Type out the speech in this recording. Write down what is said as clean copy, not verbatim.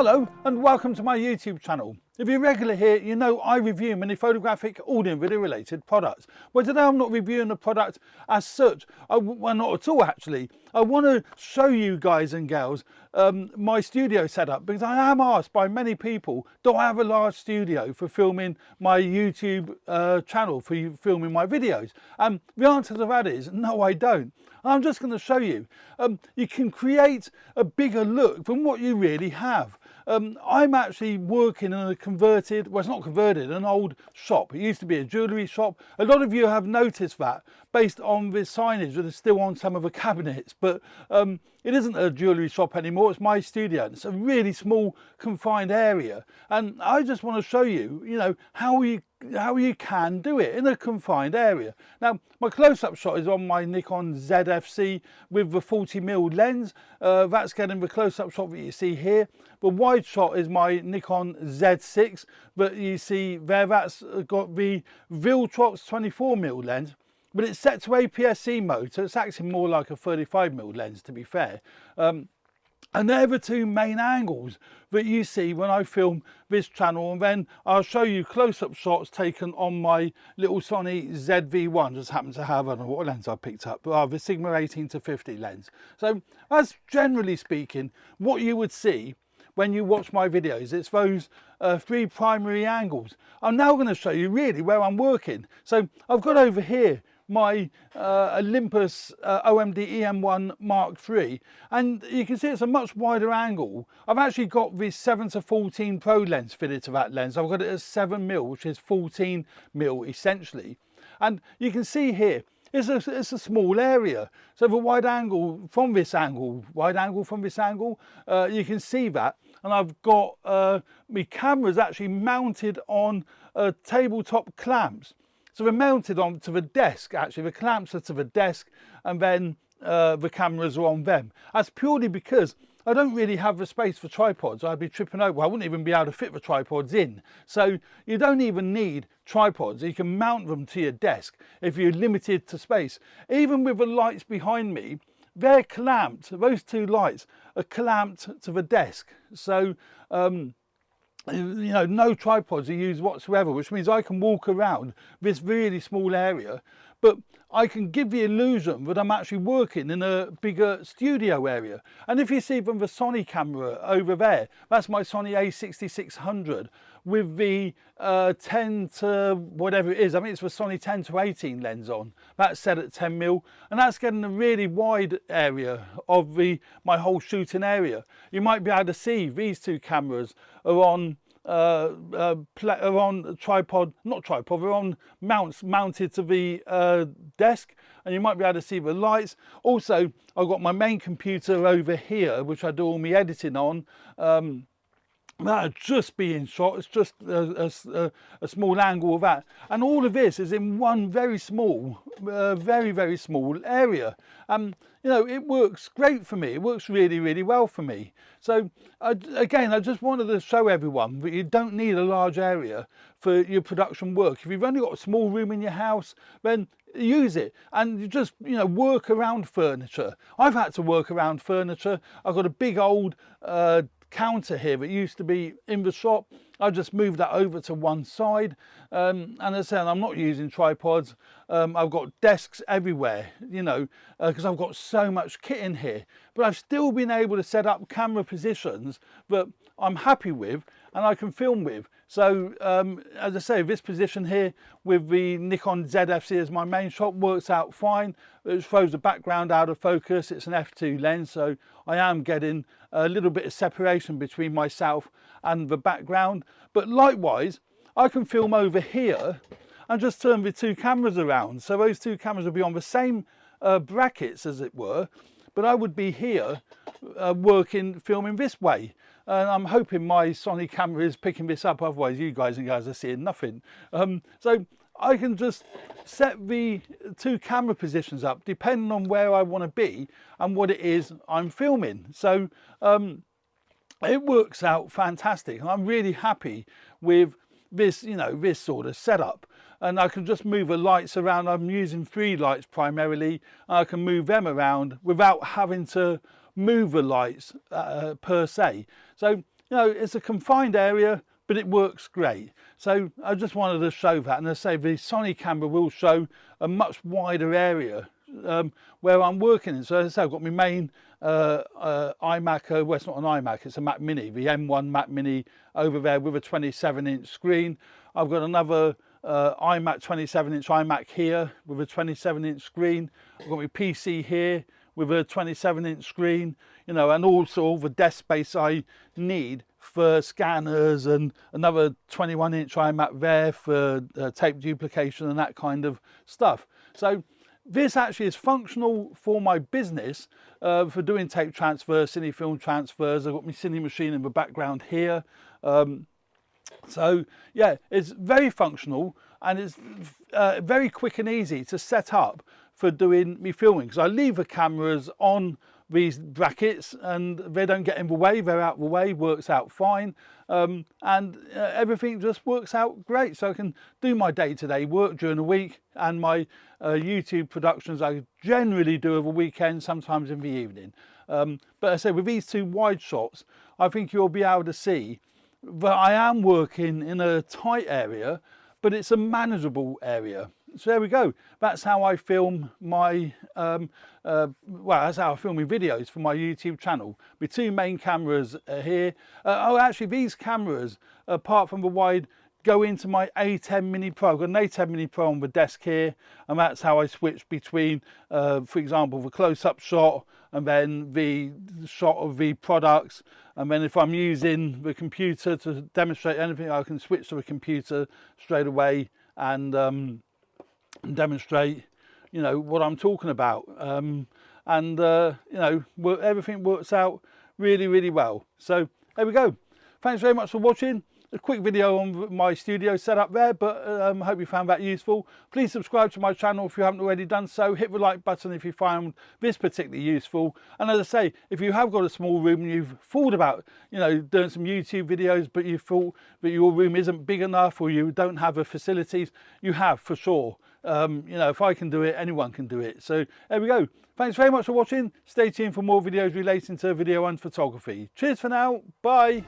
Hello and welcome to my YouTube channel. If you're regular here, you know I review many photographic, audio and video related products. But today I'm not reviewing a product as such, well not at all actually. I want to show you guys and girls my studio setup, because I am asked by many people, do I have a large studio for filming my YouTube channel, for filming my videos? The answer to that is no, I don't. I'm just going to show you. You can create a bigger look from what you really have. I'm actually working in a converted, well it's not converted, an old shop. It used to be a jewellery shop. A lot of you have noticed that based on the signage that is still on some of the cabinets, but it isn't a jewellery shop anymore, it's my studio. It's a really small confined area, and I just want to show you, how you can do it in a confined area. Now my close-up shot is on my Nikon ZFC with the 40mm lens. That's getting the close-up shot that you see here. The wide shot is my Nikon Z6 that you see there. That's got the Viltrox 24mm lens, but it's set to APS-C mode, so it's actually more like a 35mm lens, to be fair. And they're the two main angles that you see when I film this channel, and then I'll show you close-up shots taken on my little Sony ZV-1. Just happens to have, I don't know what lens I picked up, but the Sigma 18-50 lens. So that's generally speaking what you would see when you watch my videos. It's those three primary angles. I'm now going to show you really where I'm working. So I've got over here my Olympus OMD EM1 Mark III, and you can see it's a much wider angle. I've actually got the 7-14 Pro lens fitted to that lens. I've got it at 7mm, which is 14mm essentially, and you can see here it's a small area. So the wide angle from this angle, you can see that. And I've got my cameras actually mounted on tabletop clamps. So they're mounted onto the desk, actually. The clamps are to the desk, and then the cameras are on them. That's purely because I don't really have the space for tripods. I'd be tripping over. I wouldn't even be able to fit the tripods in. So you don't even need tripods. You can mount them to your desk if you're limited to space. Even with the lights behind me, they're clamped. Those two lights are clamped to the desk. So no tripods are used whatsoever, which means I can walk around this really small area, but I can give the illusion that I'm actually working in a bigger studio area. And if you see from the Sony camera over there, that's my Sony a6600 with the 10 to whatever it is. I mean, it's the Sony 10-18 lens on. That's set at 10mm, and that's getting a really wide area of my whole shooting area. You might be able to see these two cameras are on tripod, not tripod, they're on mounts mounted to the desk, and you might be able to see the lights. Also, I've got my main computer over here, which I do all my editing on. That'll just be in shot. It's just a small angle of that, and all of this is in one very small, very small area. It works great for me. It works really well for me. So again, I just wanted to show everyone that you don't need a large area for your production work. If you've only got a small room in your house, then use it, and you just work around furniture. I've had to work around furniture. I've got a big old counter here that used to be in the shop. I just moved that over to one side, and as I said, I'm not using tripods. I've got desks everywhere, because I've got so much kit in here, but I've still been able to set up camera positions that I'm happy with and I can film with. So as I say, this position here with the Nikon ZFC as my main shot works out fine. It throws the background out of focus. It's an f2 lens, so I am getting a little bit of separation between myself and the background. But likewise, I can film over here and just turn the two cameras around. So those two cameras will be on the same brackets, as it were, but I would be here filming this way. And I'm hoping my Sony camera is picking this up, otherwise you guys are seeing nothing. So I can just set the two camera positions up depending on where I want to be and what it is I'm filming. So it works out fantastic, and I'm really happy with this, this sort of setup. And I can just move the lights around. I'm using 3 lights primarily, and I can move them around without having to move the lights per se. So you know, it's a confined area, but it works great. So I just wanted to show that, and I say the Sony camera will show a much wider area where I'm working in. So as I say, I've got my main iMac, well, it's not an iMac, it's a Mac Mini, the M1 Mac Mini over there with a 27-inch screen. I've got another iMac 27-inch iMac here with a 27-inch screen. I've got my PC here with a 27-inch screen, you know, and also all the desk space I need for scanners, and another 21-inch iMac there for tape duplication and that kind of stuff. So this actually is functional for my business for doing tape transfer, cine film transfers. I've got my cine machine in the background here. So yeah, it's very functional, and it's very quick and easy to set up for doing me filming, because I leave the cameras on these brackets and they don't get in the way, they're out of the way, works out fine, and everything just works out great. So I can do my day-to-day work during the week, and my YouTube productions I generally do over the weekend, sometimes in the evening. But I say with these two wide shots, I think you'll be able to see that I am working in a tight area, but it's a manageable area. So there we go. That's how I film my well, that's how I film my videos for my YouTube channel. With two main cameras here. Oh, actually, these cameras, apart from the wide, go into my A10 Mini Pro. I've got an A10 Mini Pro on the desk here, and that's how I switch between, for example, the close-up shot and then the shot of the products. And then if I'm using the computer to demonstrate anything, I can switch to the computer straight away and demonstrate, you know, what I'm talking about. You know, everything works out really, really well. So there we go. Thanks very much for watching. A quick video on my studio setup there, but I hope you found that useful. Please subscribe to my channel if you haven't already done so. Hit the like button if you found this particularly useful. And as I say, if you have got a small room and you've thought about, you know, doing some YouTube videos, but you thought that your room isn't big enough or you don't have the facilities, you have for sure. You know, if I can do it, anyone can do it. So there we go. Thanks very much for watching. Stay tuned for more videos relating to video and photography. Cheers for now. Bye.